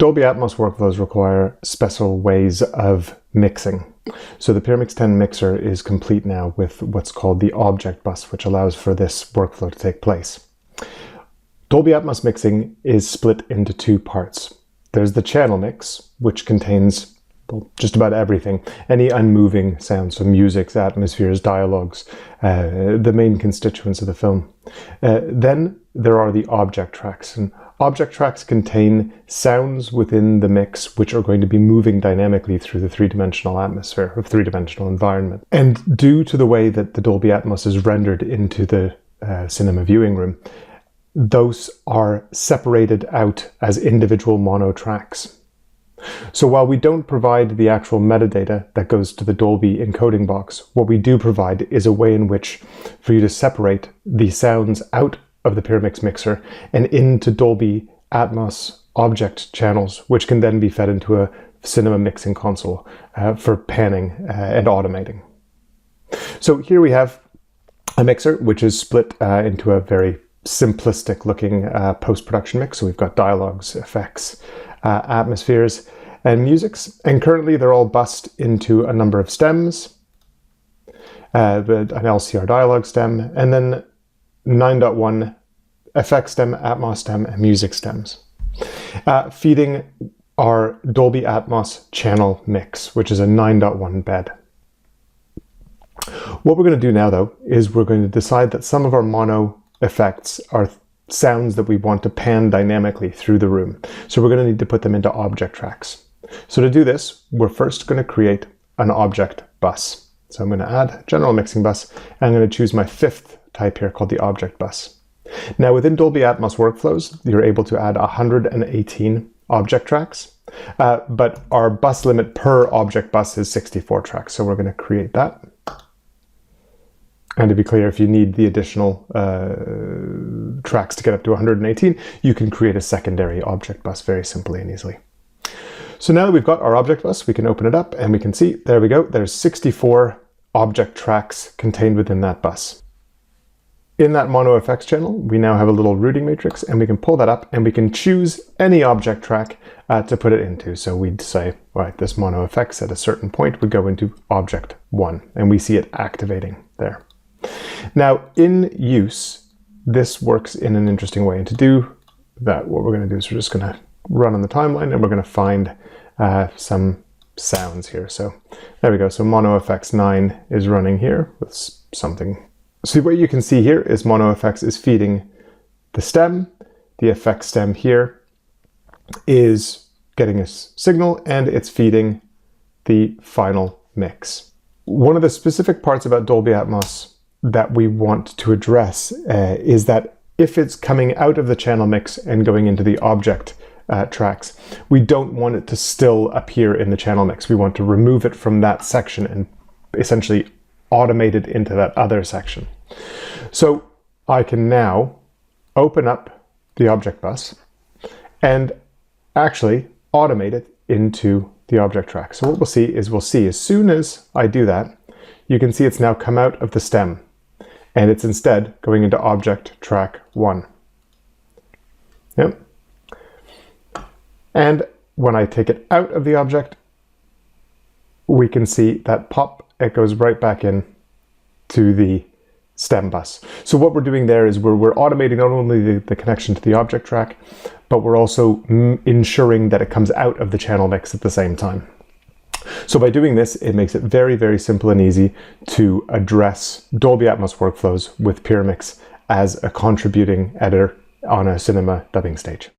Dolby Atmos workflows require special ways of mixing. So the Pyramix 10 mixer is complete now with what's called the object bus, which allows for this workflow to take place. Dolby Atmos mixing is split into two parts. There's the channel mix, which contains just about everything, any unmoving sounds, so musics, atmospheres, dialogues, the main constituents of the film. Then there are the object tracks, and object tracks contain sounds within the mix which are going to be moving dynamically through the three-dimensional atmosphere, or three-dimensional environment. And due to the way that the Dolby Atmos is rendered into the cinema viewing room, those are separated out as individual mono tracks. So while we don't provide the actual metadata that goes to the Dolby encoding box, what we do provide is a way in which for you to separate the sounds out of the Pyramix mixer and into Dolby Atmos object channels, which can then be fed into a cinema mixing console for panning and automating. So here we have a mixer which is split into a very simplistic looking post-production mix. So we've got dialogues, effects, atmospheres, and musics, and currently they're all bussed into a number of stems, an LCR dialogue stem, and then 9.1 effects stem, Atmos stem, and music stems, feeding our Dolby Atmos channel mix, which is a 9.1 bed. What we're going to do now, though, is we're going to decide that some of our mono effects are sounds that we want to pan dynamically through the room. So we're going to need to put them into object tracks. So to do this, we're first going to create an object bus. So I'm going to add general mixing bus, and I'm going to choose my fifth type here called the object bus. Now within Dolby Atmos workflows, you're able to add 118 object tracks, but our bus limit per object bus is 64 tracks. So we're going to create that. And to be clear, if you need the additional tracks to get up to 118, you can create a secondary object bus very simply and easily. So now that we've got our object bus, we can open it up and we can see, there we go, there's 64 object tracks contained within that bus. In that mono effects channel, we now have a little routing matrix, and we can pull that up and we can choose any object track to put it into. So we'd say, all right, this mono effects at a certain point would go into object 1, and we see it activating there. Now, in use, this works in an interesting way. And to do that, what we're going to do is we're just going to run on the timeline, and we're going to find some sounds here. So there we go. So Mono Effects 9 is running here with something. So what you can see here is Mono Effects is feeding the stem. The effect stem here is getting a signal, and it's feeding the final mix. One of the specific parts about Dolby Atmos that we want to address is that if it's coming out of the channel mix and going into the object tracks, we don't want it to still appear in the channel mix. We want to remove it from that section and essentially automate it into that other section. So I can now open up the object bus and actually automate it into the object track. So what we'll see is as soon as I do that, you can see it's now come out of the stem, and it's instead going into object track 1. Yep. And when I take it out of the object, we can see that pop, it goes right back in to the stem bus. So what we're doing there is we're automating not only the connection to the object track, but we're also ensuring that it comes out of the channel mix at the same time. So by doing this, it makes it very, very simple and easy to address Dolby Atmos workflows with Pyramix as a contributing editor on a cinema dubbing stage.